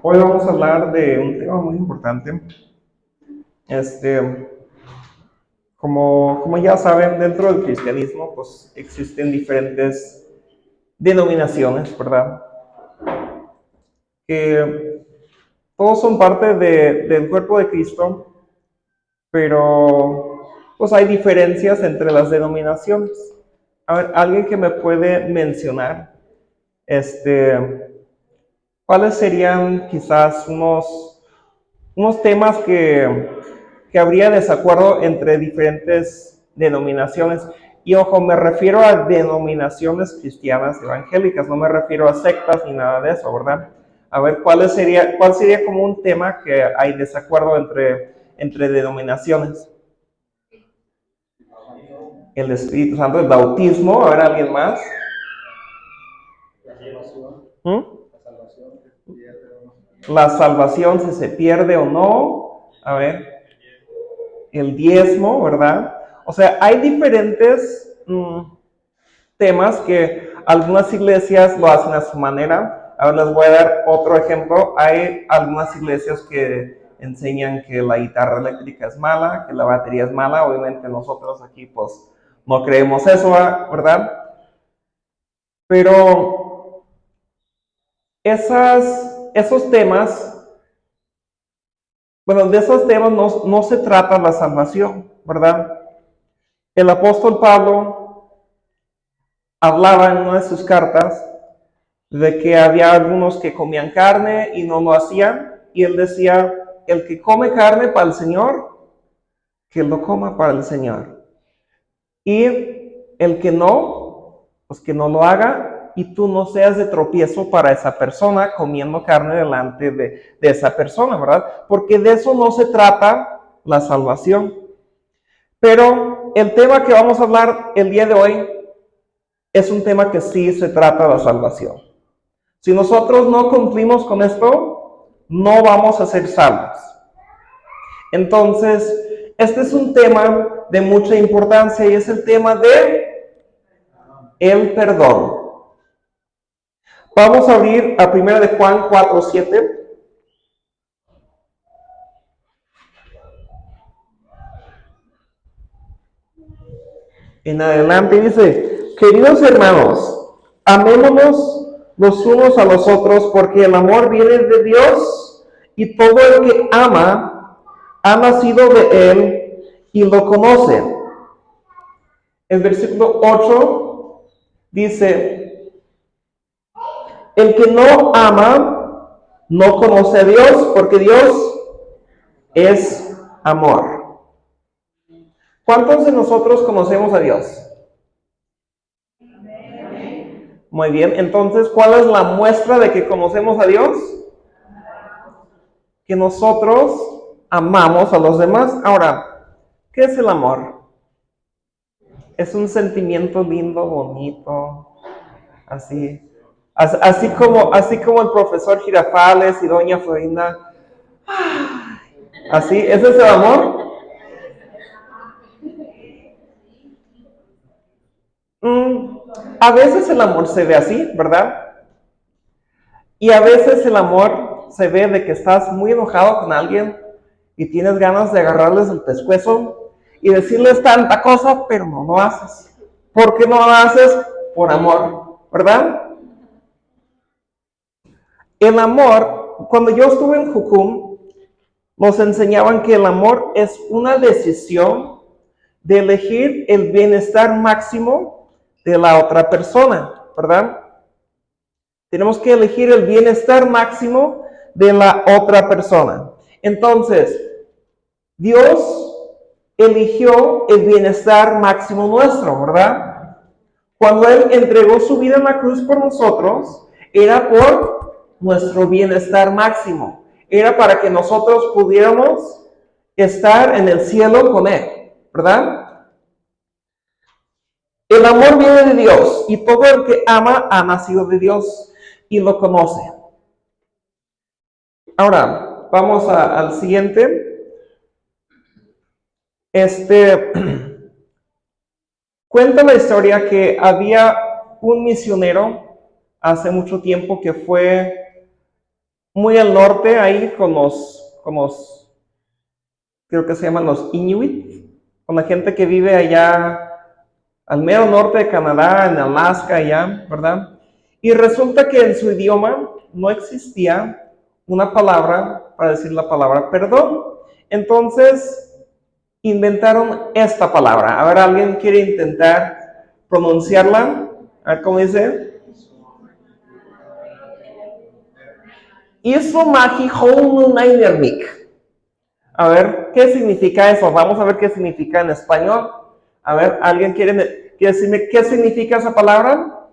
Hoy vamos a hablar de un tema muy importante. Este, como ya saben, dentro del cristianismo, pues existen diferentes denominaciones, ¿verdad? Que todos son parte del cuerpo de Cristo, pero pues hay diferencias entre las denominaciones. A ver, alguien que me puede mencionar, ¿cuáles serían quizás unos temas que habría desacuerdo entre diferentes denominaciones? Y ojo, me refiero a denominaciones cristianas evangélicas, no me refiero a sectas ni nada de eso, ¿verdad? A ver, cuál sería como un tema que hay desacuerdo entre denominaciones? El Espíritu Santo, el bautismo. A ver, ¿alguien más? ¿Mm? La salvación, si se pierde o no. A ver, el diezmo, ¿verdad? O sea, hay diferentes temas que algunas iglesias lo hacen a su manera. Ahora les voy a dar otro ejemplo. Hay algunas iglesias que enseñan que la guitarra eléctrica es mala, que la batería es mala. Obviamente nosotros aquí pues no creemos eso, ¿verdad? Pero esos temas, bueno, de esos temas no se trata la salvación, ¿verdad? El apóstol Pablo hablaba en una de sus cartas de que había algunos que comían carne y no lo hacían, y él decía, el que come carne para el Señor, que lo coma para el Señor. Y el que no, pues que no lo haga, y tú no seas de tropiezo para esa persona comiendo carne delante de esa persona, ¿verdad? Porque de eso no se trata la salvación. Pero el tema que vamos a hablar el día de hoy es un tema que sí se trata de la salvación. Si nosotros no cumplimos con esto, no vamos a ser salvos. Entonces, este es un tema de mucha importancia y es el tema de el perdón. Vamos a abrir a 1 de Juan 4:7. En adelante dice, queridos hermanos, amémonos los unos a los otros porque el amor viene de Dios y todo el que ama ha nacido de Él y lo conoce. El versículo 8 dice, el que no ama no conoce a Dios porque Dios es amor. ¿Cuántos de nosotros conocemos a Dios? Muy bien, entonces, ¿cuál es la muestra de que conocemos a Dios? Que nosotros amamos a los demás. Ahora, ¿qué es el amor? Es un sentimiento lindo, bonito, así. Así como el profesor Girafales y doña Florinda. Así, ¿ese es el amor? Mm, a veces el amor se ve así, ¿verdad? Y a veces el amor se ve de que estás muy enojado con alguien y tienes ganas de agarrarles el pescuezo y decirles tanta cosa, pero no lo haces. ¿Por qué no lo haces? Por amor, ¿verdad? El amor, cuando yo estuve en Jucum, nos enseñaban que el amor es una decisión de elegir el bienestar máximo de la otra persona, ¿verdad? Tenemos que elegir el bienestar máximo de la otra persona. Entonces, Dios eligió el bienestar máximo nuestro, ¿verdad? Cuando Él entregó su vida en la cruz por nosotros, era por nuestro bienestar máximo. Era para que nosotros pudiéramos estar en el cielo con Él, ¿verdad? El amor viene de Dios y todo el que ama ha nacido de Dios y lo conoce. Ahora, vamos al siguiente. Cuenta la historia que había un misionero hace mucho tiempo que fue muy al norte, ahí creo que se llaman los Inuit, con la gente que vive allá al mero norte de Canadá, en Alaska, allá, ¿verdad? Y resulta que en su idioma no existía una palabra para decir la palabra perdón. Entonces inventaron esta palabra. A ver, ¿alguien quiere intentar pronunciarla? A ver cómo dice. Isomagi Hounainermik. A ver, ¿qué significa eso? Vamos a ver qué significa en español. A ver, ¿alguien quiere decirme qué significa esa palabra?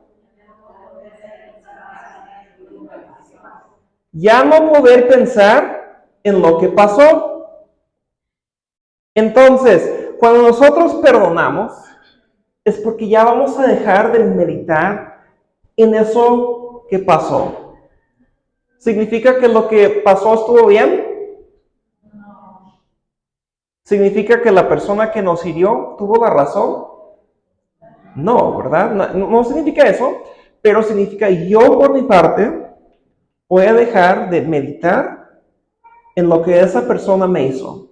Ya no poder pensar en lo que pasó. Entonces, cuando nosotros perdonamos, es porque ya vamos a dejar de meditar en eso que pasó. ¿Significa que lo que pasó estuvo bien? ¿Significa que la persona que nos hirió tuvo la razón? No, ¿verdad? No significa eso, pero significa yo por mi parte voy a dejar de meditar en lo que esa persona me hizo.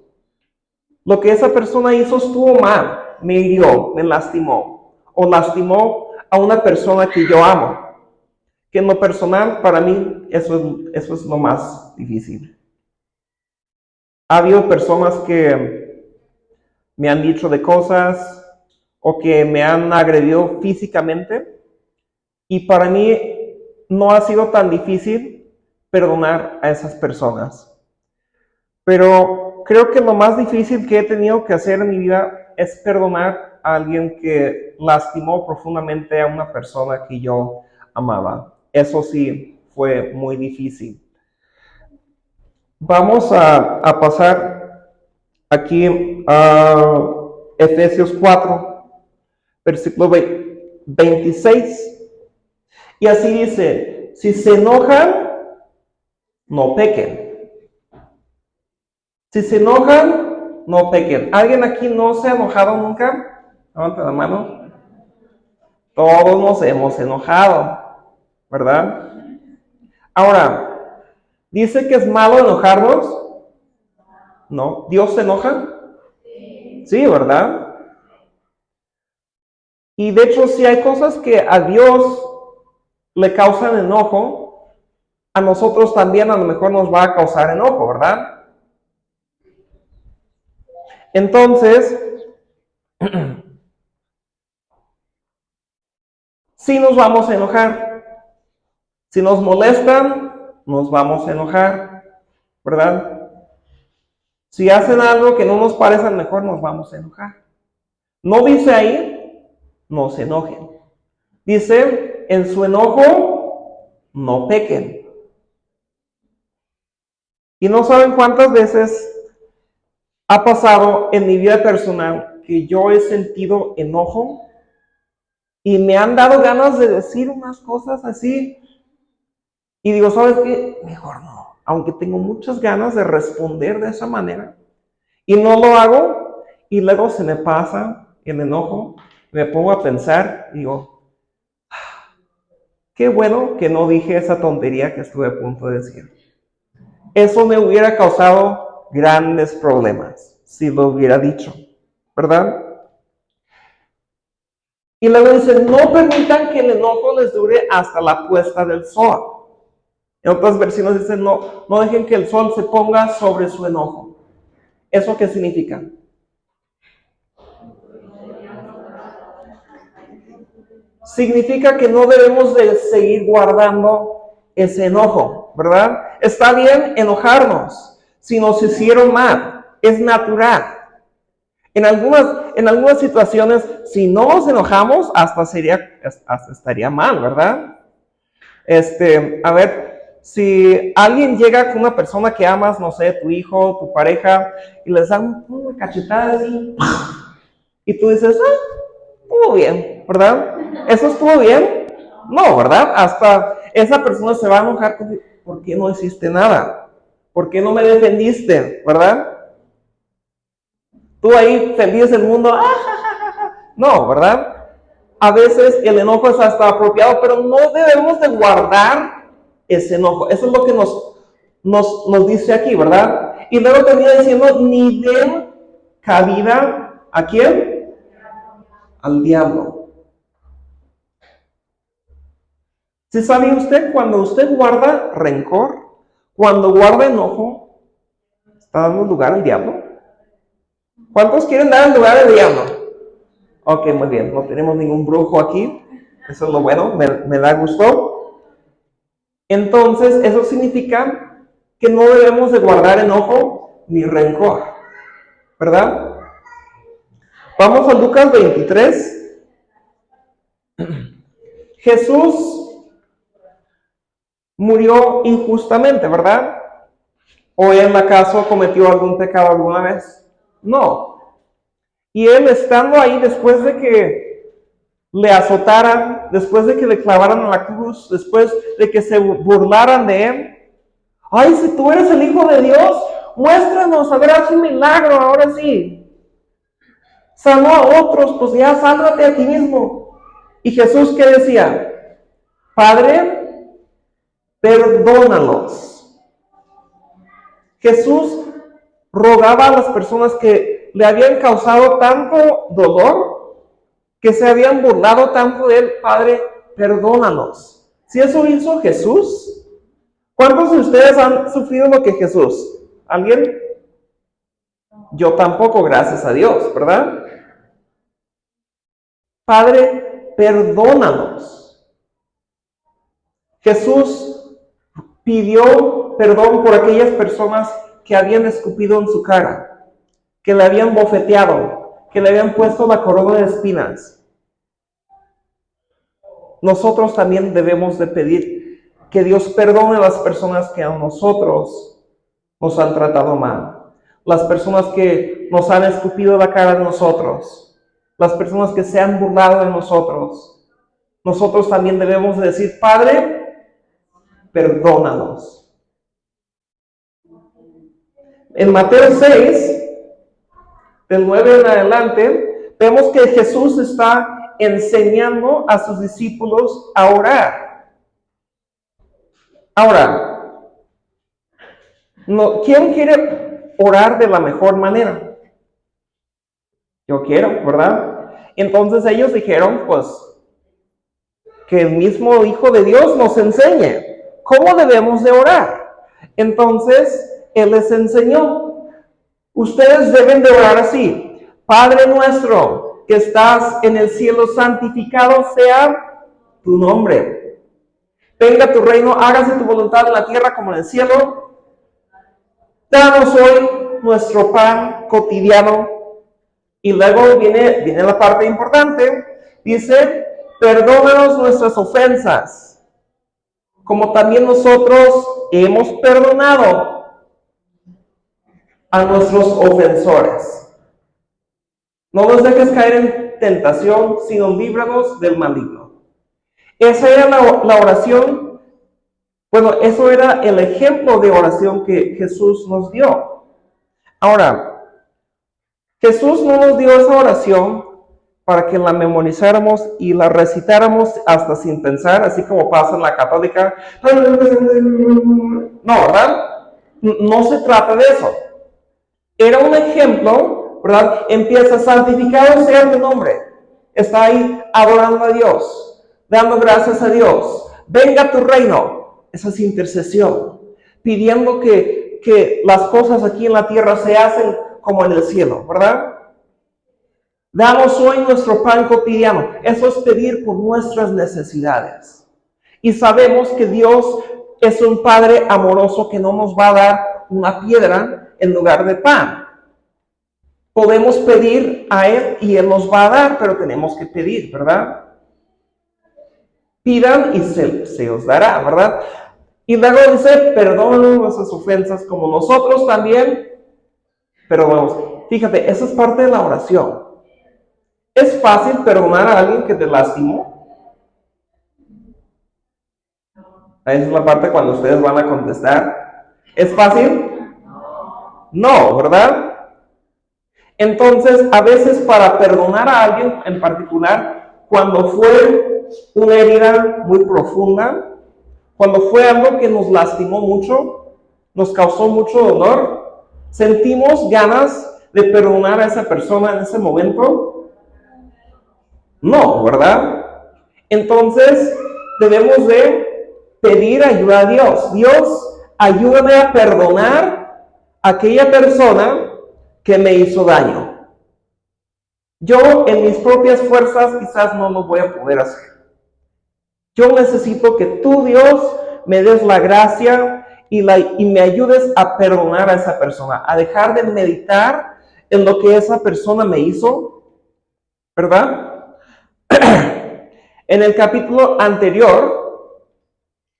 Lo que esa persona hizo estuvo mal, me hirió, me lastimó, o lastimó a una persona que yo amo. Que en lo personal, para mí, eso es lo más difícil. Ha habido personas que me han dicho de cosas o que me han agredido físicamente, y para mí no ha sido tan difícil perdonar a esas personas. Pero creo que lo más difícil que he tenido que hacer en mi vida es perdonar a alguien que lastimó profundamente a una persona que yo amaba. Eso sí fue muy difícil. Vamos a pasar aquí a Efesios 4, versículo 26. Y así dice, si se enojan, no pequen. Si se enojan, no pequen. ¿Alguien aquí no se ha enojado nunca? Levanta la mano. Todos nos hemos enojado, ¿verdad? Ahora, ¿dice que es malo enojarnos? No. ¿Dios se enoja? Sí, ¿verdad? Y de hecho, si hay cosas que a Dios le causan enojo, a nosotros también a lo mejor nos va a causar enojo, ¿verdad? Entonces, sí nos vamos a enojar. Si nos molestan, nos vamos a enojar, ¿verdad? Si hacen algo que no nos parece mejor, nos vamos a enojar. No dice ahí, no se enojen. Dice, en su enojo, no pequen. Y no saben cuántas veces ha pasado en mi vida personal que yo he sentido enojo y me han dado ganas de decir unas cosas así. Y digo, ¿sabes qué? Mejor no. Aunque tengo muchas ganas de responder de esa manera. Y no lo hago. Y luego se me pasa el enojo. Me pongo a pensar y digo, qué bueno que no dije esa tontería que estuve a punto de decir. Eso me hubiera causado grandes problemas si lo hubiera dicho, ¿verdad? Y luego dice, no permitan que el enojo les dure hasta la puesta del sol. En otras versiones dice, no dejen que el sol se ponga sobre su enojo. ¿Eso qué significa? Significa que no debemos de seguir guardando ese enojo, ¿verdad? Está bien enojarnos si nos hicieron mal, es natural. En algunas situaciones, si no nos enojamos, hasta estaría mal, ¿verdad? A ver, si alguien llega con una persona que amas, no sé, tu hijo, tu pareja, y les dan una cachetada así, y tú dices, estuvo bien, ¿verdad? ¿Eso estuvo bien? No, ¿verdad? Hasta esa persona se va a enojar contigo. ¿Por qué no hiciste nada? ¿Por qué no me defendiste? ¿Verdad? Tú ahí feliz del mundo, no, ¿verdad? A veces el enojo es hasta apropiado, pero no debemos de guardar ese enojo. Eso es lo que nos dice aquí, ¿verdad? Y luego termina diciendo, ni den cabida, ¿a quién? Al diablo. ¿Sí sabe usted? Cuando usted guarda rencor, cuando guarda enojo, ¿está dando lugar al diablo? ¿Cuántos quieren dar el lugar al diablo? Ok, muy bien, no tenemos ningún brujo aquí. Eso es lo bueno, me da gusto. Entonces, eso significa que no debemos de guardar enojo ni rencor, ¿verdad? Vamos a Lucas 23. Jesús murió injustamente, ¿verdad? ¿O él acaso cometió algún pecado alguna vez? No. Y él estando ahí después de que le azotaran, después de que le clavaran a la cruz, después de que se burlaran de él, ay, si tú eres el Hijo de Dios, muéstranos, a ver, haz un milagro, ahora sí. Sanó a otros, pues ya sálvate a ti mismo. Y Jesús, ¿qué decía? Padre, perdónalos. Jesús rogaba a las personas que le habían causado tanto dolor, que se habían burlado tanto de él, Padre, perdónalos. Si eso hizo Jesús, ¿cuántos de ustedes han sufrido lo que Jesús? ¿Alguien? Yo tampoco, gracias a Dios, ¿verdad? Padre, perdónanos. Jesús pidió perdón por aquellas personas que habían escupido en su cara, que le habían bofeteado, que le habían puesto la corona de espinas. Nosotros también debemos de pedir que Dios perdone a las personas que a nosotros nos han tratado mal, las personas que nos han escupido la cara de nosotros, las personas que se han burlado de nosotros. Nosotros también debemos de decir, Padre, perdónanos. En Mateo 6, del 9 en adelante, vemos que Jesús está enseñando a sus discípulos a orar. Ahora, ¿quién quiere orar de la mejor manera? Yo quiero, ¿verdad? Entonces ellos dijeron, pues, que el mismo Hijo de Dios nos enseñe cómo debemos de orar. Entonces, Él les enseñó. Ustedes deben de orar así. Padre nuestro, que estás en el cielo, santificado sea tu nombre. Venga tu reino, hágase tu voluntad en la tierra como en el cielo. Danos hoy nuestro pan cotidiano. Y luego viene la parte importante. Dice, perdónanos nuestras ofensas, como también nosotros hemos perdonado a nuestros ofensores. No nos dejes caer en tentación, sino líbranos del maligno. Esa era la oración. Bueno, eso era el ejemplo de oración que Jesús nos dio. Ahora, Jesús no nos dio esa oración para que la memorizáramos y la recitáramos hasta sin pensar, así como pasa en la católica. No, ¿verdad? No se trata de eso. Era un ejemplo, ¿verdad? Empieza, santificado sea tu nombre. Está ahí adorando a Dios, dando gracias a Dios. Venga tu reino. Esa es intercesión, pidiendo que las cosas aquí en la tierra se hacen como en el cielo, ¿verdad? Danos hoy nuestro pan cotidiano. Eso es pedir por nuestras necesidades. Y sabemos que Dios es un Padre amoroso que no nos va a dar una piedra en lugar de pan. Podemos pedir a Él y Él nos va a dar, pero tenemos que pedir, ¿verdad? Pidan y se os dará, ¿verdad? Y luego dice, perdonen nuestras ofensas como nosotros también perdonamos. Fíjate, esa es parte de la oración. ¿Es fácil perdonar a alguien que te lastimó? Esa es la parte cuando ustedes van a contestar. ¿Es fácil? No, ¿verdad? Entonces, a veces para perdonar a alguien en particular, cuando fue una herida muy profunda, cuando fue algo que nos lastimó mucho, nos causó mucho dolor, ¿sentimos ganas de perdonar a esa persona en ese momento? No, ¿verdad? Entonces debemos de pedir ayuda a Dios. Dios, ayúdame a perdonar a aquella persona que me hizo daño. Yo en mis propias fuerzas quizás no lo voy a poder hacer. Yo necesito que tú, Dios, me des la gracia y me ayudes a perdonar a esa persona, a dejar de meditar en lo que esa persona me hizo, ¿verdad? En el capítulo anterior,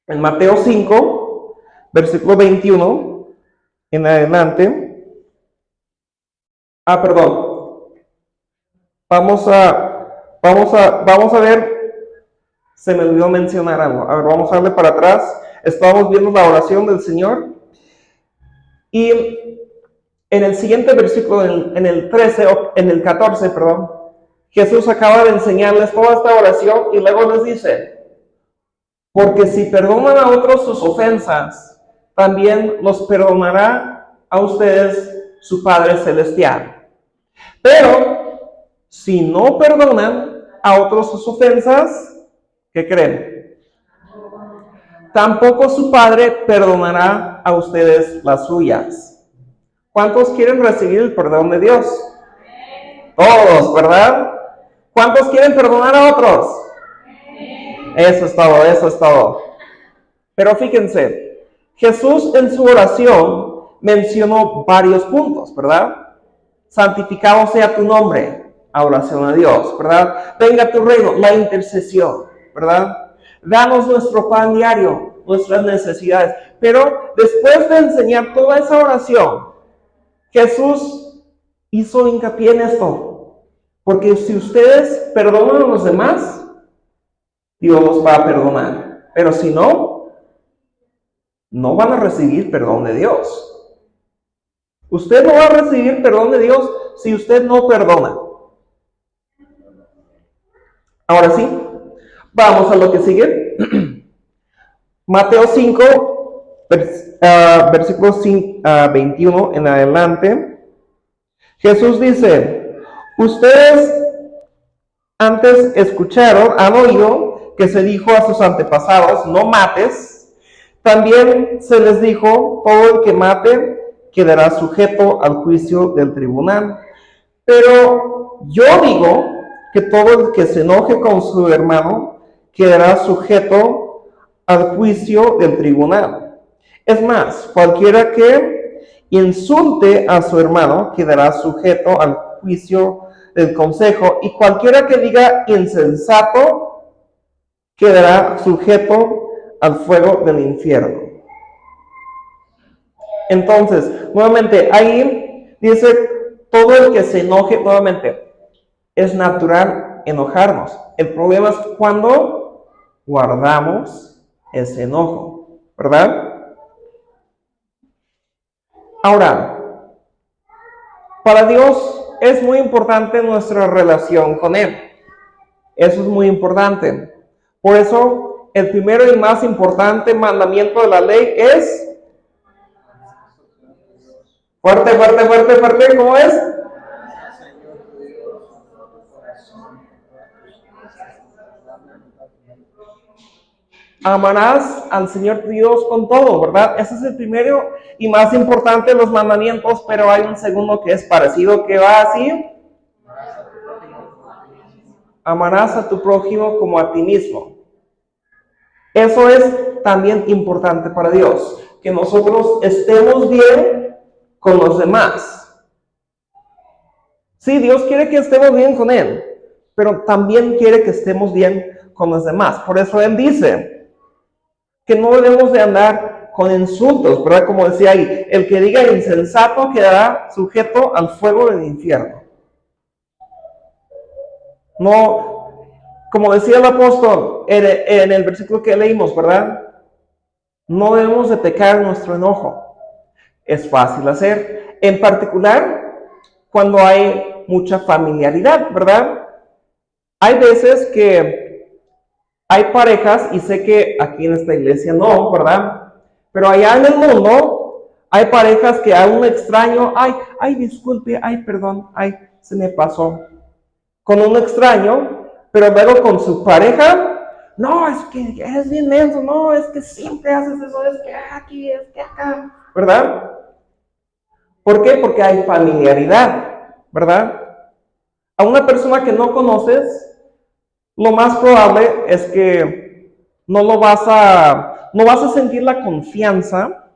en Mateo 5, versículo 21, en adelante, vamos a ver, se me olvidó mencionar algo. A ver, vamos a darle para atrás. Estábamos viendo la oración del Señor. Y en el siguiente versículo, en el 14, Jesús acaba de enseñarles toda esta oración y luego les dice, porque si perdonan a otros sus ofensas, también los perdonará a ustedes su Padre Celestial. Pero si no perdonan a otros sus ofensas, ¿qué creen? Tampoco su Padre perdonará a ustedes las suyas. ¿Cuántos quieren recibir el perdón de Dios? Todos, ¿verdad? ¿Cuántos quieren perdonar a otros? Eso es todo. Pero fíjense, Jesús en su oración mencionó varios puntos, ¿verdad? Santificado sea tu nombre, a oración a Dios, ¿verdad? Venga tu reino, la intercesión, ¿verdad? Danos nuestro pan diario, nuestras necesidades. Pero después de enseñar toda esa oración, Jesús hizo hincapié en esto. Porque si ustedes perdonan a los demás, Dios los va a perdonar. Pero si no, no van a recibir perdón de Dios. Usted no va a recibir perdón de Dios si usted no perdona. Ahora sí, vamos a lo que sigue. Mateo 5, versículo 21 en adelante. Jesús dice, ustedes antes escucharon, han oído que se dijo a sus antepasados, no mates. También se les dijo, todo el que mate quedará sujeto al juicio del tribunal. Pero yo digo que todo el que se enoje con su hermano quedará sujeto al juicio del tribunal. Es más, cualquiera que insulte a su hermano quedará sujeto al juicio del consejo, y cualquiera que diga insensato quedará sujeto al fuego del infierno. Entonces, nuevamente, ahí dice, todo el que se enoje, nuevamente, es natural enojarnos. El problema es cuando guardamos ese enojo, ¿verdad? Ahora, para Dios es muy importante nuestra relación con Él. Eso es muy importante. Por eso, el primero y más importante mandamiento de la ley es... Fuerte, ¿cómo es? Amarás al Señor tu Dios con todo, ¿verdad? Ese es el primero y más importante de los mandamientos, pero hay un segundo que es parecido, que va así. Amarás a tu prójimo como a ti mismo. Eso es también importante para Dios, que nosotros estemos bien con los demás. Sí, Dios quiere que estemos bien con Él, pero también quiere que estemos bien con los demás. Por eso Él dice que no debemos de andar con insultos, ¿verdad? Como decía ahí, el que diga insensato quedará sujeto al fuego del infierno. No, como decía el apóstol en el versículo que leímos, ¿verdad? No debemos de pecar en nuestro enojo. Es fácil hacer, en particular cuando hay mucha familiaridad, ¿verdad? Hay veces que hay parejas, y sé que aquí en esta iglesia no, ¿verdad? Pero allá en el mundo Hay parejas que a un extraño, ay, disculpe, ay, perdón, ay, se me pasó. Con un extraño, pero luego con su pareja, no, es que eres bien menso, no, es que siempre haces eso, es que aquí, es que acá, ¿verdad? ¿Por qué? Porque hay familiaridad, ¿verdad? A una persona que no conoces, lo más probable es que no vas a sentir la confianza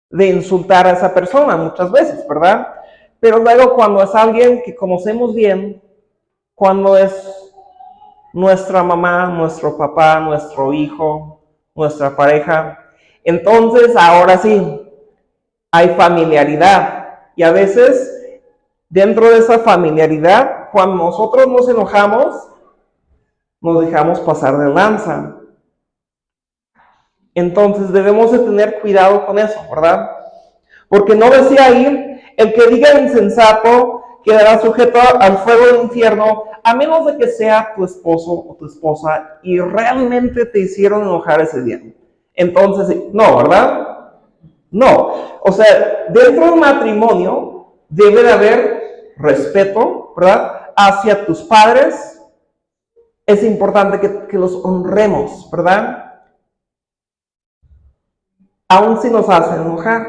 de insultar a esa persona muchas veces, ¿verdad? Pero luego cuando es alguien que conocemos bien, cuando es nuestra mamá, nuestro papá, nuestro hijo, nuestra pareja, entonces ahora sí, hay familiaridad. Y a veces, dentro de esa familiaridad, cuando nosotros nos enojamos, nos dejamos pasar de lanza. Entonces debemos de tener cuidado con eso, ¿verdad? Porque no decía ahí, el que diga insensato quedará sujeto al fuego del infierno, a menos de que sea tu esposo o tu esposa y realmente te hicieron enojar ese día. Entonces, no, ¿verdad? No. O sea, dentro del matrimonio debe de haber respeto, ¿verdad? Hacia tus padres. Es importante que los honremos, ¿verdad? Aun si nos hacen enojar,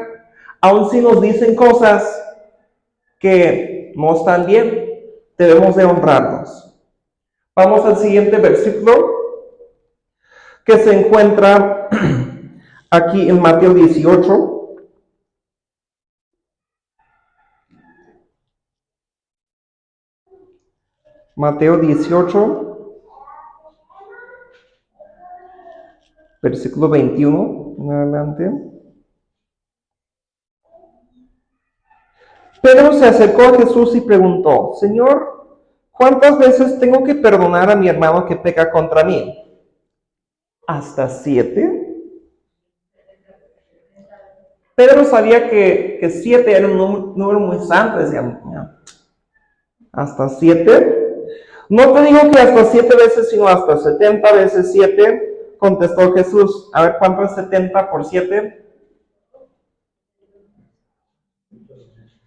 aun si nos dicen cosas que no están bien, debemos de honrarnos. Vamos al siguiente versículo que se encuentra aquí en Mateo 18. Mateo 18, versículo 21 en adelante. Pedro se acercó a Jesús y preguntó, Señor, ¿cuántas veces tengo que perdonar a mi hermano que peca contra mí? ¿Hasta 7? Pedro sabía que 7 era un número muy santo, decía, ¿hasta 7? No te digo que hasta 7 veces, sino hasta 70 veces 7, contestó Jesús. A ver, ¿cuánto es 70 por 7?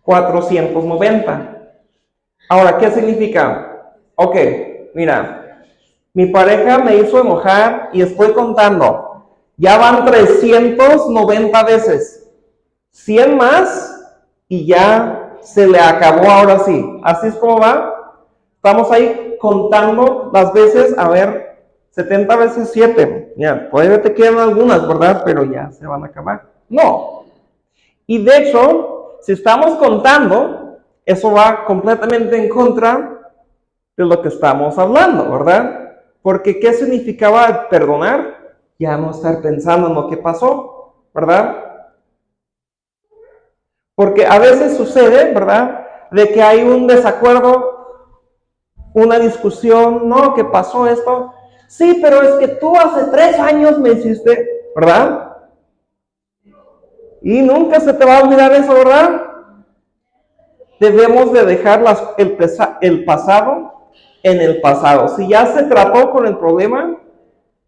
490. Ahora, ¿qué significa? Ok, mira, mi pareja me hizo enojar y estoy contando. Ya van 390 veces. 100 más y ya se le acabó ahora sí. Así es como va. Estamos ahí contando las veces, a ver, 70 veces 7. Ya, todavía te quedan algunas, ¿verdad? Pero ya se van a acabar. No. Y de hecho, si estamos contando, eso va completamente en contra de lo que estamos hablando, ¿verdad? Porque ¿qué significaba perdonar? Ya no estar pensando en lo que pasó, ¿verdad? Porque a veces sucede, ¿verdad? De que hay un desacuerdo, una discusión, no, ¿qué pasó esto? Sí, pero es que tú hace 3 años me hiciste, ¿verdad? Y nunca se te va a olvidar eso, ¿verdad? Debemos de dejar el pasado en el pasado. Si ya se trató con el problema,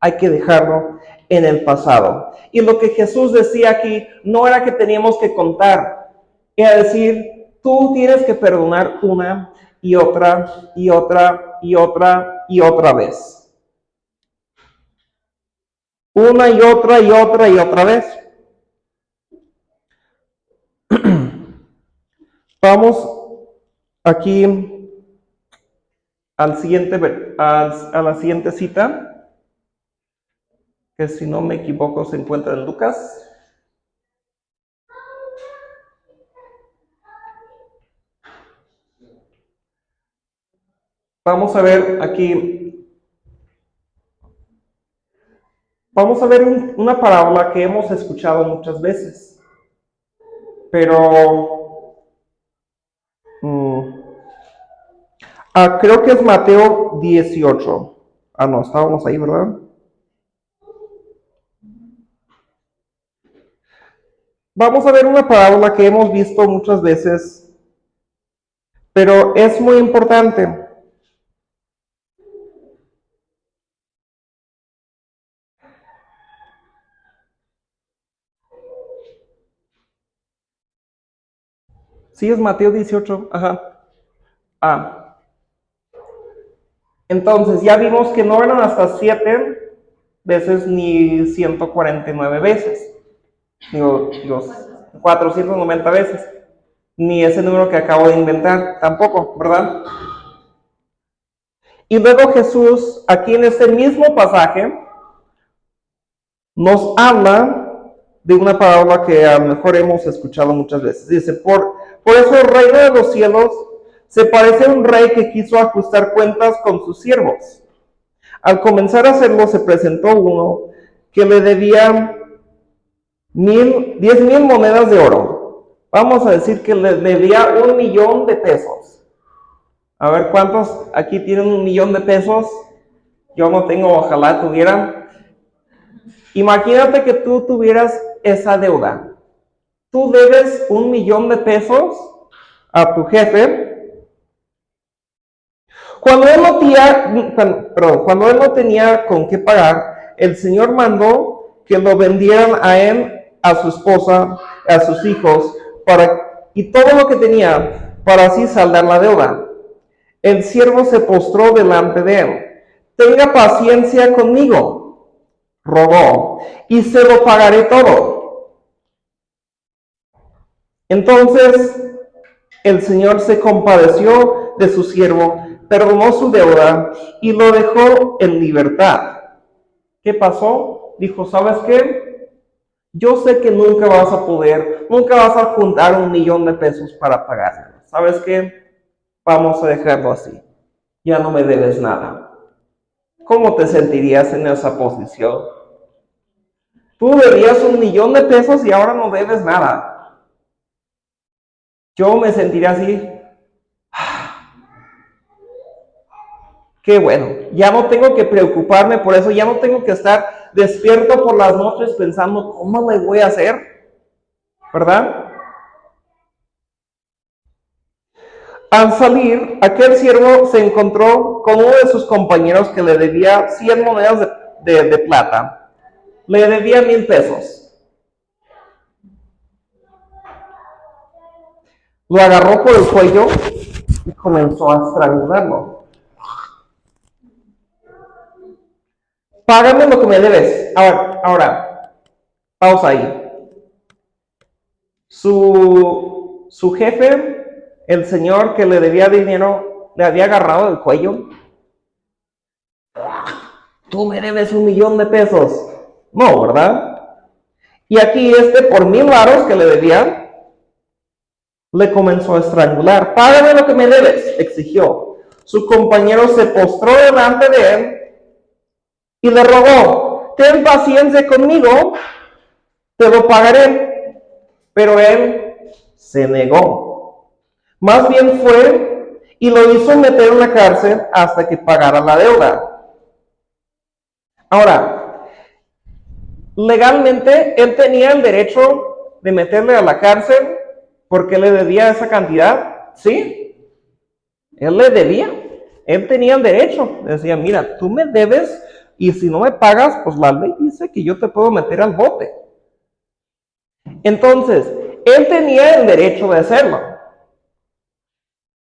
hay que dejarlo en el pasado. Y lo que Jesús decía aquí no era que teníamos que contar, era decir, tú tienes que perdonar una y otra y otra y otra y otra vez. Una y otra y otra y otra vez. Vamos aquí a la siguiente cita, que si no me equivoco se encuentra en Lucas. Vamos a ver aquí, vamos a ver una parábola que hemos escuchado muchas veces, pero creo que es Mateo 18. No, estábamos ahí, ¿verdad? Vamos a ver una parábola que hemos visto muchas veces, pero es muy importante. Sí, es Mateo 18. Ajá. Ah, entonces ya vimos que no eran hasta 7 veces ni 149 veces. Digo, 490 veces. Ni ese número que acabo de inventar tampoco, ¿verdad? Y luego Jesús, aquí en este mismo pasaje, nos habla de una parábola que a lo mejor hemos escuchado muchas veces. Dice, por eso el reino de los cielos se parece a un rey que quiso ajustar cuentas con sus siervos. Al comenzar a hacerlo, se presentó uno que le debía 10,000 monedas de oro. Vamos a decir que le debía 1,000,000 de pesos. A ver, ¿cuántos aquí tienen 1,000,000 de pesos? Yo no tengo, ojalá tuviera. Imagínate que tú tuvieras esa deuda. Tú debes 1,000,000 de pesos a tu jefe. Cuando él no tenía con qué pagar, el Señor mandó que lo vendieran a él, a su esposa, a sus hijos, y todo lo que tenía, para así saldar la deuda. El siervo se postró delante de él. Tenga paciencia conmigo, rogó, y se lo pagaré todo. Entonces el Señor se compadeció de su siervo, perdonó su deuda y lo dejó en libertad. ¿Qué pasó? Dijo, ¿sabes qué? Yo sé que nunca vas a juntar 1,000,000 de pesos para pagarlo. ¿Sabes qué? Vamos a dejarlo así. Ya no me debes nada. ¿Cómo te sentirías en esa posición? Tú debías 1,000,000 de pesos y ahora no debes nada. Yo me sentiría así. Qué bueno, ya no tengo que preocuparme por eso, ya no tengo que estar despierto por las noches pensando cómo le voy a hacer, ¿verdad? Al salir, aquel siervo se encontró con uno de sus compañeros que le debía 100 monedas de plata. Le debía 1,000 pesos. Lo agarró por el cuello y comenzó a estrangularlo. Págame lo que me debes. Ahora, pausa ahí. Su jefe, el señor que le debía dinero, le había agarrado el cuello. Tú me debes 1,000,000 de pesos. No, ¿verdad? Y aquí por 1,000 varos que le debía, le comenzó a estrangular. Págame lo que me debes, exigió. Su compañero se postró delante de él y le rogó, ten paciencia conmigo, te lo pagaré. Pero él se negó. Más bien fue y lo hizo meter en la cárcel hasta que pagara la deuda. Ahora, legalmente él tenía el derecho de meterle a la cárcel porque le debía esa cantidad, ¿sí? Él le debía, él tenía el derecho. Decía, mira, tú me debes y si no me pagas, pues la ley dice que yo te puedo meter al bote. Entonces, él tenía el derecho de hacerlo.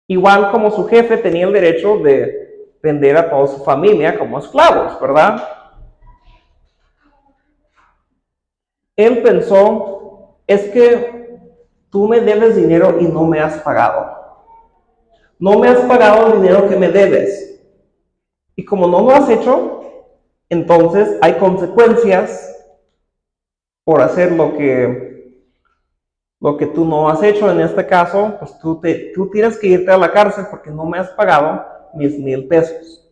Igual como su jefe tenía el derecho de vender a toda su familia como esclavos, ¿verdad? Él pensó, es que tú me debes dinero y no me has pagado. No me has pagado el dinero que me debes. Y como no lo has hecho, entonces hay consecuencias por hacer lo que tú no has hecho. En este caso, pues tú tienes que irte a la cárcel porque no me has pagado mis 1,000 pesos.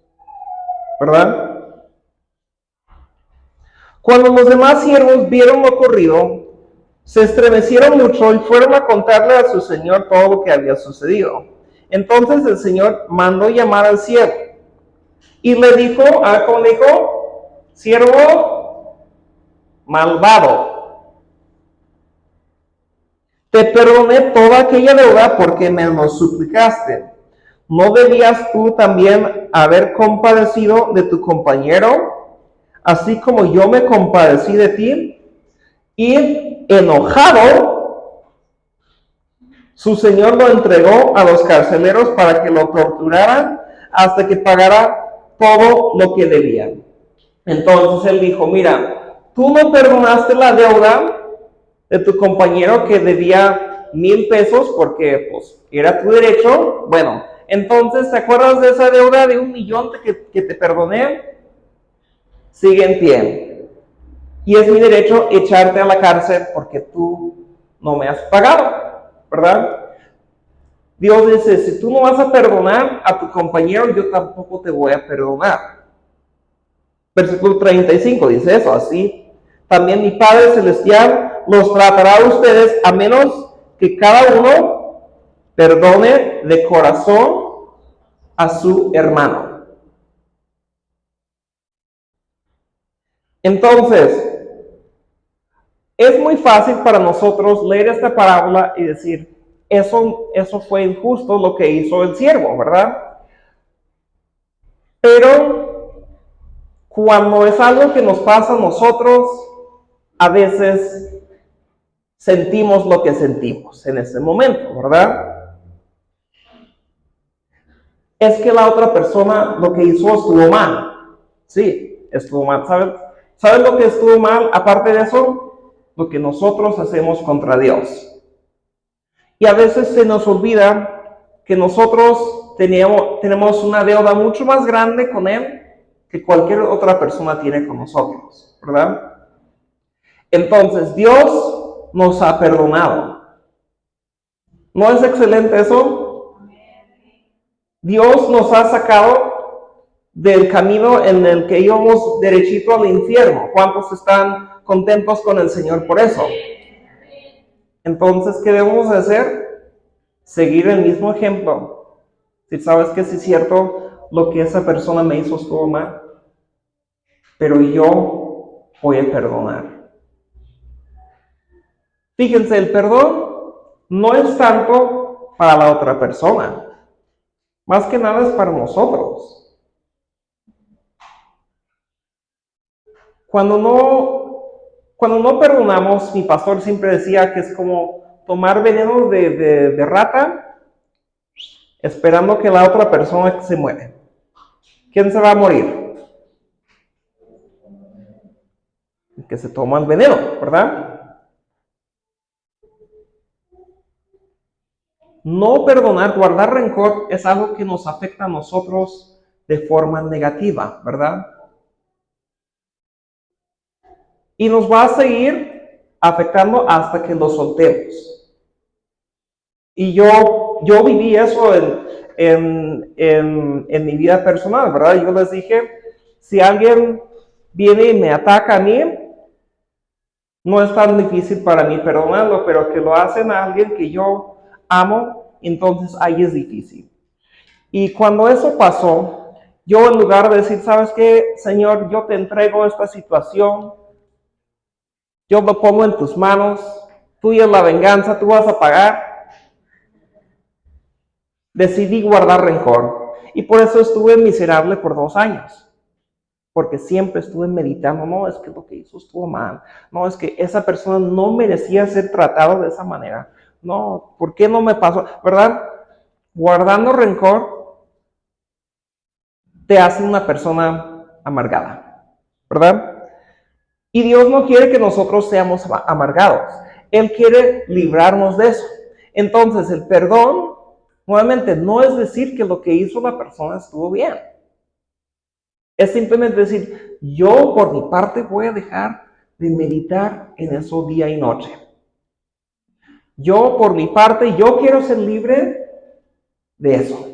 ¿Verdad? Cuando los demás siervos vieron lo ocurrido, se estremecieron mucho y fueron a contarle a su señor todo lo que había sucedido. Entonces el señor mandó llamar al siervo y le dijo, ¿cómo le dijo? Siervo malvado, te perdoné toda aquella deuda porque me lo suplicaste. ¿No debías tú también haber compadecido de tu compañero, así como yo me compadecí de ti? Y enojado, Su señor lo entregó a los carceleros para que lo torturaran hasta que pagara todo lo que debía. Entonces él dijo, mira, tú no perdonaste la deuda de tu compañero que debía 1,000 pesos porque pues era tu derecho. Bueno, entonces, ¿te acuerdas de esa deuda de 1,000,000 que te perdoné? Sigue en pie. Y es mi derecho echarte a la cárcel porque tú no me has pagado, ¿verdad? Dios dice, si tú no vas a perdonar a tu compañero, yo tampoco te voy a perdonar. Versículo 35 dice eso, así también mi Padre Celestial los tratará a ustedes, a menos que cada uno perdone de corazón a su hermano. Entonces, es muy fácil para nosotros leer esta parábola y decir, eso fue injusto lo que hizo el siervo, ¿verdad? Pero cuando es algo que nos pasa a nosotros, a veces sentimos lo que sentimos en ese momento, ¿verdad? Es que la otra persona lo que hizo estuvo mal. Sí, estuvo mal. ¿Sabes lo que estuvo mal? Aparte de eso, lo que nosotros hacemos contra Dios. Y a veces se nos olvida que nosotros tenemos una deuda mucho más grande con Él que cualquier otra persona tiene con nosotros, ¿verdad? Entonces, Dios nos ha perdonado. ¿No es excelente eso? Dios nos ha sacado del camino en el que íbamos derechito al infierno. ¿Cuántos están contentos con el Señor por eso? Entonces, ¿qué debemos hacer? Seguir el mismo ejemplo. Si sabes que sí es cierto, lo que esa persona me hizo estuvo mal, pero yo voy a perdonar. Fíjense, el perdón no es tanto para la otra persona, más que nada es para nosotros. Cuando no perdonamos, mi pastor siempre decía que es como tomar veneno de rata esperando que la otra persona se muere. ¿Quién se va a morir? El que se toma el veneno, ¿verdad? No perdonar, guardar rencor es algo que nos afecta a nosotros de forma negativa, ¿verdad? Y nos va a seguir afectando hasta que lo soltemos. Y yo viví eso en mi vida personal, ¿verdad? Yo les dije, si alguien viene y me ataca a mí, no es tan difícil para mí perdonarlo, pero que lo hacen a alguien que yo amo, entonces ahí es difícil. Y cuando eso pasó, yo en lugar de decir, ¿sabes qué, Señor? Yo te entrego esta situación, yo lo pongo en tus manos, tuya es la venganza, tú vas a pagar. Decidí guardar rencor y por eso estuve miserable por 2 años. Porque siempre estuve meditando, no, es que lo que hizo estuvo mal, no, es que esa persona no merecía ser tratada de esa manera, no, ¿por qué no me pasó? ¿Verdad? Guardando rencor te hace una persona amargada, ¿verdad? Y Dios no quiere que nosotros seamos amargados, Él quiere librarnos de eso. Entonces el perdón, nuevamente, no es decir que lo que hizo la persona estuvo bien. Es simplemente decir, yo por mi parte voy a dejar de meditar en eso día y noche. Yo por mi parte, yo quiero ser libre de eso,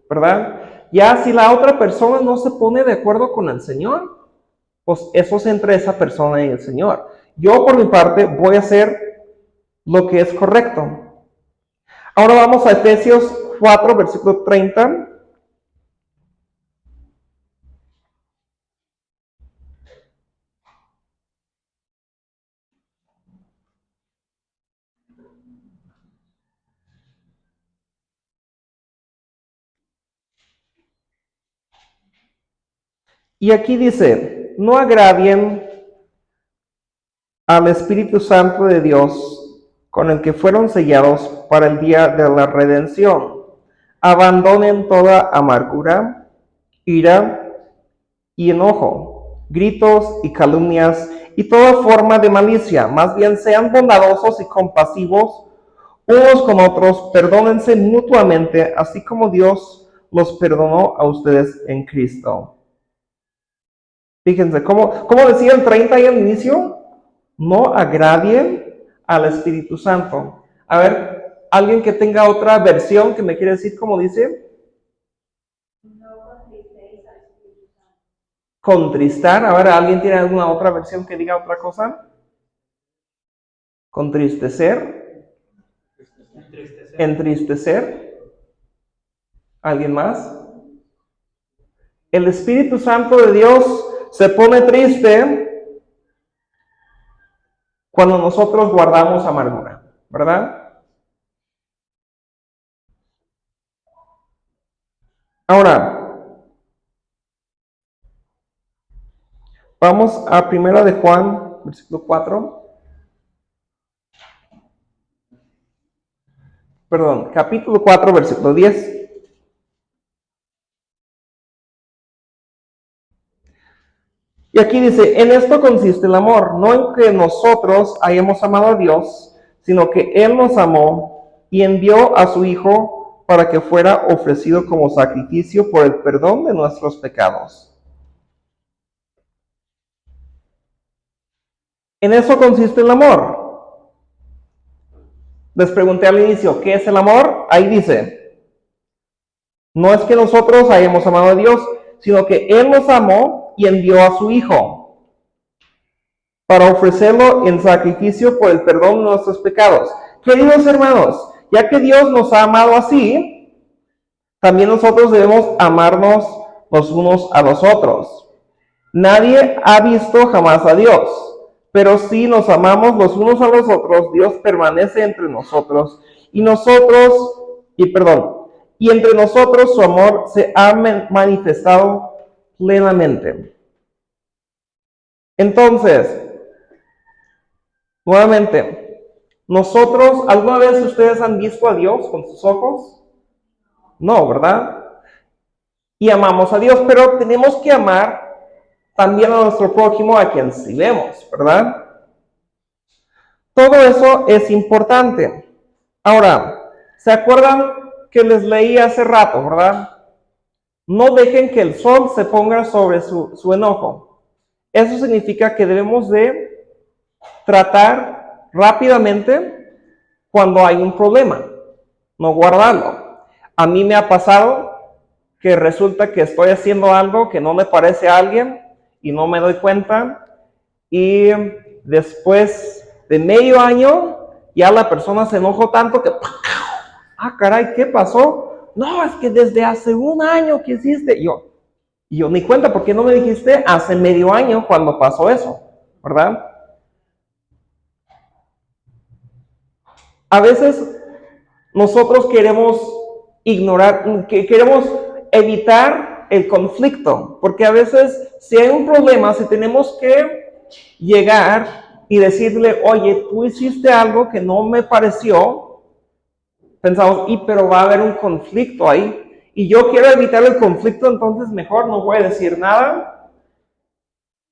¿verdad? Ya si la otra persona no se pone de acuerdo con el Señor, pues eso es entre esa persona y el Señor. Yo por mi parte voy a hacer lo que es correcto. Ahora vamos a Efesios 4, versículo 30. Y aquí dice, no agravien al Espíritu Santo de Dios, con el que fueron sellados para el día de la redención. Abandonen toda amargura, ira y enojo, gritos y calumnias y toda forma de malicia. Más bien sean bondadosos y compasivos unos con otros, perdónense mutuamente, así como Dios los perdonó a ustedes en Cristo. Fíjense, ¿cómo decía el 30 ahí al inicio? No agravien al Espíritu Santo. A ver, alguien que tenga otra versión que me quiere decir cómo dice. Contristar. A ver, ¿alguien tiene alguna otra versión que diga otra cosa? Contristecer. Entristecer. ¿Alguien más? El Espíritu Santo de Dios se pone triste cuando nosotros guardamos amargura, ¿verdad? Ahora, vamos a 1 de Juan, versículo 4. Perdón, capítulo 4, versículo 10. Y aquí dice, en esto consiste el amor, no en que nosotros hayamos amado a Dios, sino que Él nos amó y envió a su Hijo para que fuera ofrecido como sacrificio por el perdón de nuestros pecados. En eso consiste el amor. Les pregunté al inicio, ¿qué es el amor? Ahí dice, no es que nosotros hayamos amado a Dios, sino que Él nos amó y envió a su Hijo para ofrecerlo en sacrificio por el perdón de nuestros pecados. Queridos hermanos, ya que Dios nos ha amado así, también nosotros debemos amarnos los unos a los otros. Nadie ha visto jamás a Dios, pero si nos amamos los unos a los otros, Dios permanece entre nosotros y entre nosotros su amor se ha manifestado plenamente. Entonces, nuevamente, nosotros, ¿alguna vez ustedes han visto a Dios con sus ojos? No, ¿verdad? Y amamos a Dios, pero tenemos que amar también a nuestro prójimo a quien sí vemos, ¿verdad? Todo eso es importante. Ahora, ¿se acuerdan que les leí hace rato, verdad? No dejen que el sol se ponga sobre su enojo. Eso significa que debemos de tratar rápidamente cuando hay un problema, no guardarlo. A mí me ha pasado que resulta que estoy haciendo algo que no me parece a alguien y no me doy cuenta, y después de medio año ya la persona se enojó tanto que caray, ¿qué pasó? No, es que desde hace un año que hiciste. Y yo ni cuenta, ¿por qué no me dijiste hace medio año cuando pasó eso? ¿Verdad? A veces nosotros queremos queremos evitar el conflicto, porque a veces si hay un problema, si tenemos que llegar y decirle, oye, tú hiciste algo que no me pareció, pensamos, pero va a haber un conflicto ahí, y yo quiero evitar el conflicto, entonces mejor no voy a decir nada.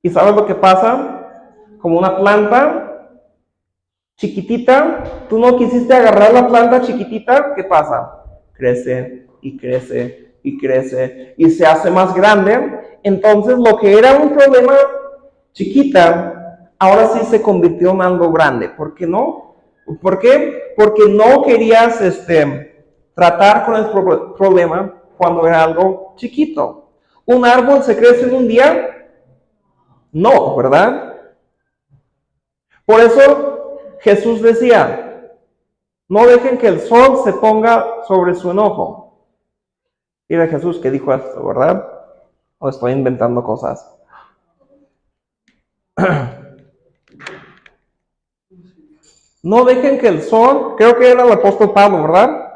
¿Y sabes lo que pasa? Como una planta chiquitita, tú no quisiste agarrar la planta chiquitita, ¿qué pasa? Crece y crece y crece y se hace más grande. Entonces lo que era un problema chiquita, ahora sí se convirtió en algo grande. ¿Por qué no? ¿Por qué? Porque no querías tratar con el problema cuando era algo chiquito. ¿Un árbol se crece en un día? No, ¿verdad? Por eso Jesús decía, no dejen que el sol se ponga sobre su enojo. Y era Jesús que dijo esto, ¿verdad? ¿O estoy inventando cosas? No dejen que el sol, creo que era el apóstol Pablo, ¿verdad?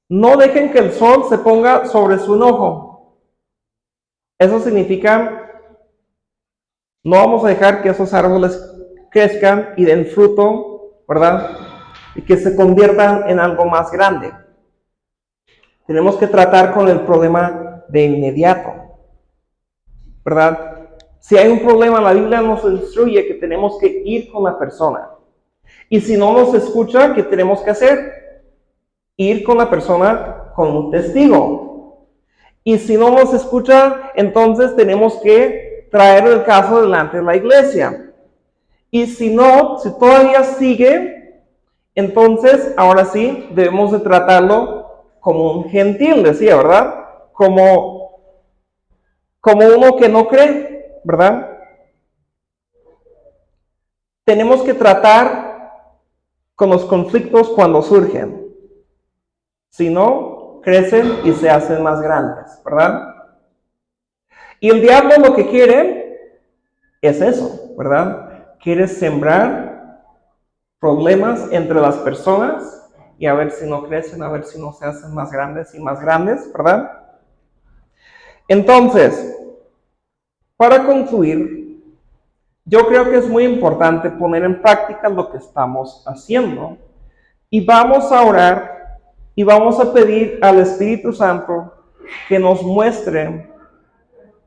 No dejen que el sol se ponga sobre su enojo. Eso significa, no vamos a dejar que esos árboles crezcan y den fruto, ¿verdad? Y que se conviertan en algo más grande. Tenemos que tratar con el problema de inmediato, ¿verdad? Si hay un problema, la Biblia nos instruye que tenemos que ir con la persona. Y si no nos escucha, ¿qué tenemos que hacer? Ir con la persona con un testigo. Y si no nos escucha, entonces tenemos que traer el caso delante de la iglesia. Y si no, si todavía sigue, entonces ahora sí debemos de tratarlo como un gentil, decía, ¿verdad? Como uno que no cree, ¿verdad? Tenemos que tratar con los conflictos cuando surgen. Si no, crecen y se hacen más grandes, ¿verdad? Y el diablo lo que quiere es eso, ¿verdad? Quiere sembrar problemas entre las personas y a ver si no crecen, a ver si no se hacen más grandes y más grandes, ¿verdad? Entonces, para concluir, yo creo que es muy importante poner en práctica lo que estamos haciendo y vamos a orar y vamos a pedir al Espíritu Santo que nos muestre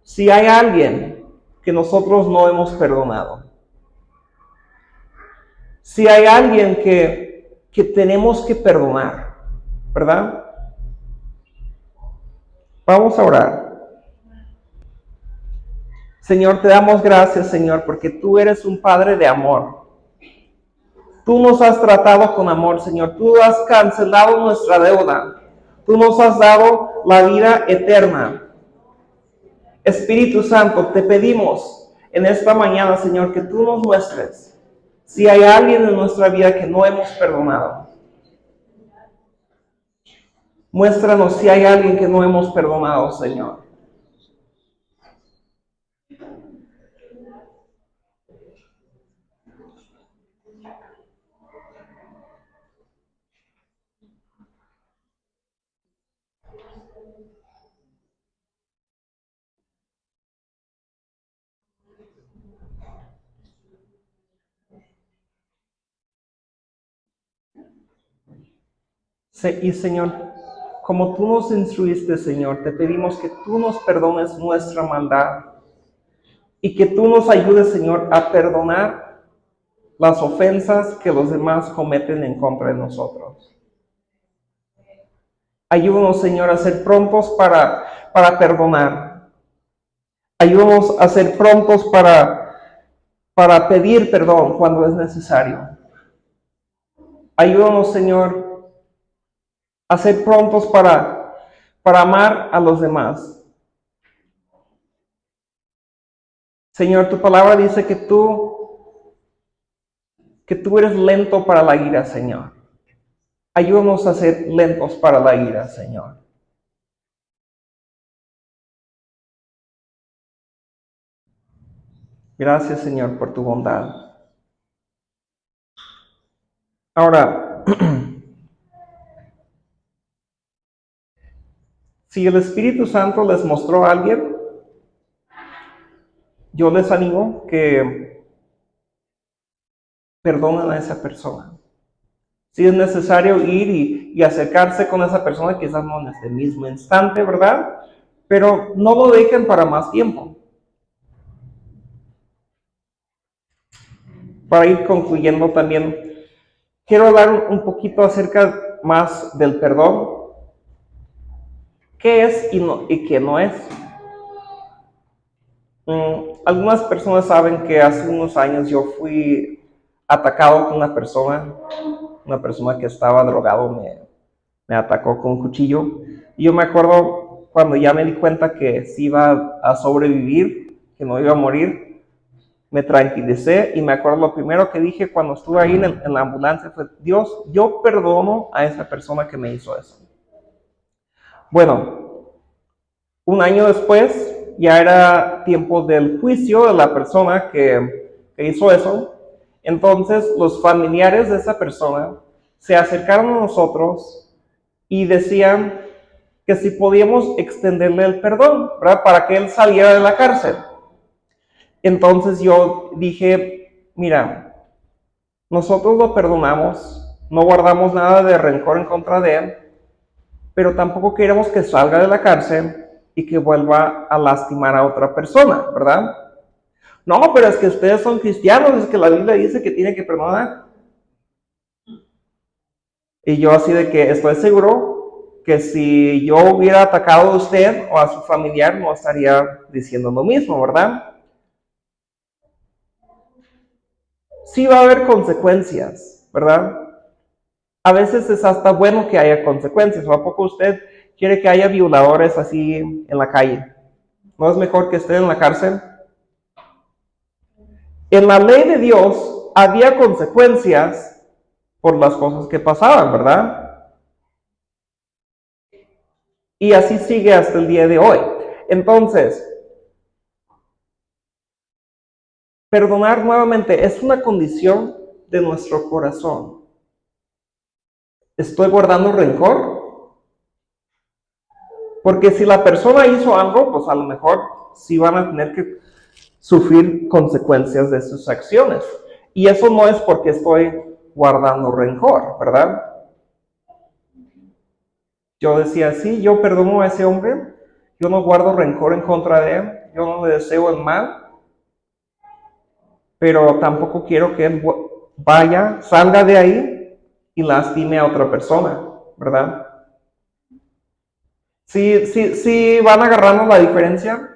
si hay alguien que nosotros no hemos perdonado. Si hay alguien que tenemos que perdonar, ¿verdad? Vamos a orar. Señor, te damos gracias, Señor, porque tú eres un Padre de amor. Tú nos has tratado con amor, Señor. Tú has cancelado nuestra deuda. Tú nos has dado la vida eterna. Espíritu Santo, te pedimos en esta mañana, Señor, que tú nos muestres si hay alguien en nuestra vida que no hemos perdonado. Muéstranos si hay alguien que no hemos perdonado, Señor. Y Señor, como tú nos instruiste, Señor, te pedimos que tú nos perdones nuestra maldad y que tú nos ayudes, Señor, a perdonar las ofensas que los demás cometen en contra de nosotros. Ayúdanos, Señor, a ser prontos para perdonar. Ayúdanos a ser prontos para pedir perdón cuando es necesario. Ayúdanos, Señor, a ser prontos para amar a los demás. Señor, tu palabra dice que tú eres lento para la ira, Señor. Ayúdanos a ser lentos para la ira, Señor. Gracias, Señor, por tu bondad. Ahora, si el Espíritu Santo les mostró a alguien, yo les animo que perdonen a esa persona. Si es necesario ir y acercarse con esa persona, quizás no en este mismo instante, ¿verdad? Pero no lo dejen para más tiempo. Para ir concluyendo también, quiero hablar un poquito acerca más del perdón. ¿Qué es y qué no es? Algunas personas saben que hace unos años yo fui atacado con una persona que estaba drogado me atacó con un cuchillo. Y yo me acuerdo cuando ya me di cuenta que sí iba a sobrevivir, que no iba a morir, me tranquilicé y me acuerdo lo primero que dije cuando estuve ahí en la ambulancia fue: Dios, yo perdono a esa persona que me hizo eso. Bueno, un año después ya era tiempo del juicio de la persona que hizo eso. Entonces los familiares de esa persona se acercaron a nosotros y decían que si podíamos extenderle el perdón, ¿verdad? Para que él saliera de la cárcel. Entonces yo dije: mira, nosotros lo perdonamos, no guardamos nada de rencor en contra de él, pero tampoco queremos que salga de la cárcel y que vuelva a lastimar a otra persona, ¿verdad? No, pero es que ustedes son cristianos, es que la Biblia dice que tiene que perdonar. Y yo así de que estoy seguro que si yo hubiera atacado a usted o a su familiar, no estaría diciendo lo mismo, ¿verdad? Sí va a haber consecuencias, ¿verdad? A veces es hasta bueno que haya consecuencias. ¿O a poco usted quiere que haya violadores así en la calle? ¿No es mejor que estén en la cárcel? En la ley de Dios había consecuencias por las cosas que pasaban, ¿verdad? Y así sigue hasta el día de hoy. Entonces, perdonar nuevamente es una condición de nuestro corazón. ¿Estoy guardando rencor? Porque si la persona hizo algo, pues a lo mejor sí van a tener que sufrir consecuencias de sus acciones. Y eso no es porque estoy guardando rencor, ¿verdad? Yo decía, sí, yo perdono a ese hombre, yo no guardo rencor en contra de él, yo no le deseo el mal, pero tampoco quiero que él vaya, salga de ahí y lastime a otra persona, ¿verdad? Sí, van agarrando la diferencia,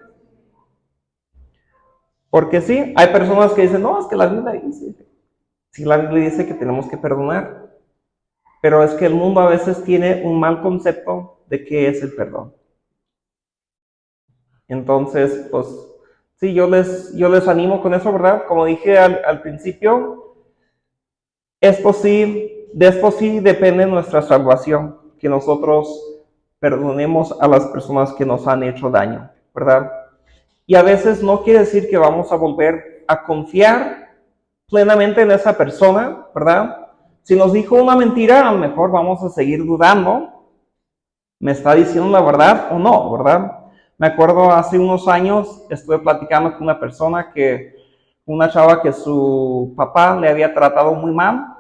porque sí, hay personas que dicen, no, es que la Biblia dice, sí, la Biblia dice que tenemos que perdonar, pero es que el mundo a veces tiene un mal concepto de qué es el perdón. Entonces, pues, sí, yo les animo con eso, ¿verdad? Como dije al principio, de esto sí depende nuestra salvación, que nosotros perdonemos a las personas que nos han hecho daño, ¿verdad? Y a veces no quiere decir que vamos a volver a confiar plenamente en esa persona, ¿verdad? Si nos dijo una mentira, a lo mejor vamos a seguir dudando, ¿me está diciendo la verdad o no, verdad? Me acuerdo hace unos años, estuve platicando con una chava que su papá le había tratado muy mal.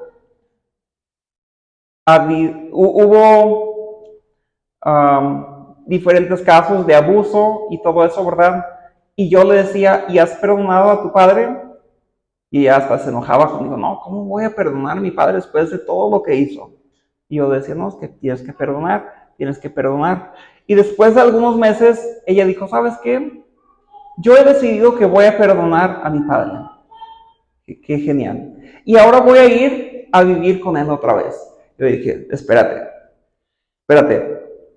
Hubo diferentes casos de abuso y todo eso, ¿verdad? Y yo le decía, ¿y has perdonado a tu padre? Y ella hasta se enojaba conmigo, no, ¿cómo voy a perdonar a mi padre después de todo lo que hizo? Y yo decía, no, es que tienes que perdonar, tienes que perdonar. Y después de algunos meses, ella dijo, ¿sabes qué? Yo he decidido que voy a perdonar a mi padre. Qué genial. Y ahora voy a ir a vivir con él otra vez. Yo dije, espérate,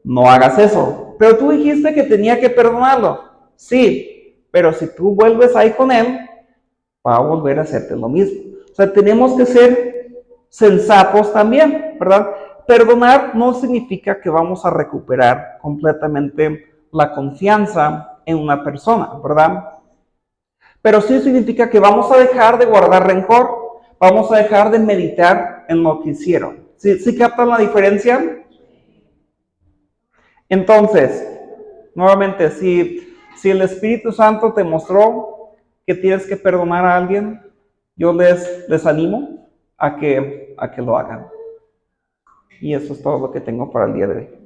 no hagas eso. Pero tú dijiste que tenía que perdonarlo. Sí, pero si tú vuelves ahí con él, va a volver a hacerte lo mismo. O sea, tenemos que ser sensatos también, ¿verdad? Perdonar no significa que vamos a recuperar completamente la confianza en una persona, ¿verdad? Pero sí significa que vamos a dejar de guardar rencor, vamos a dejar de meditar en lo que hicieron. ¿Sí captan la diferencia? Entonces, nuevamente, si el Espíritu Santo te mostró que tienes que perdonar a alguien, yo les animo a que lo hagan. Y eso es todo lo que tengo para el día de hoy.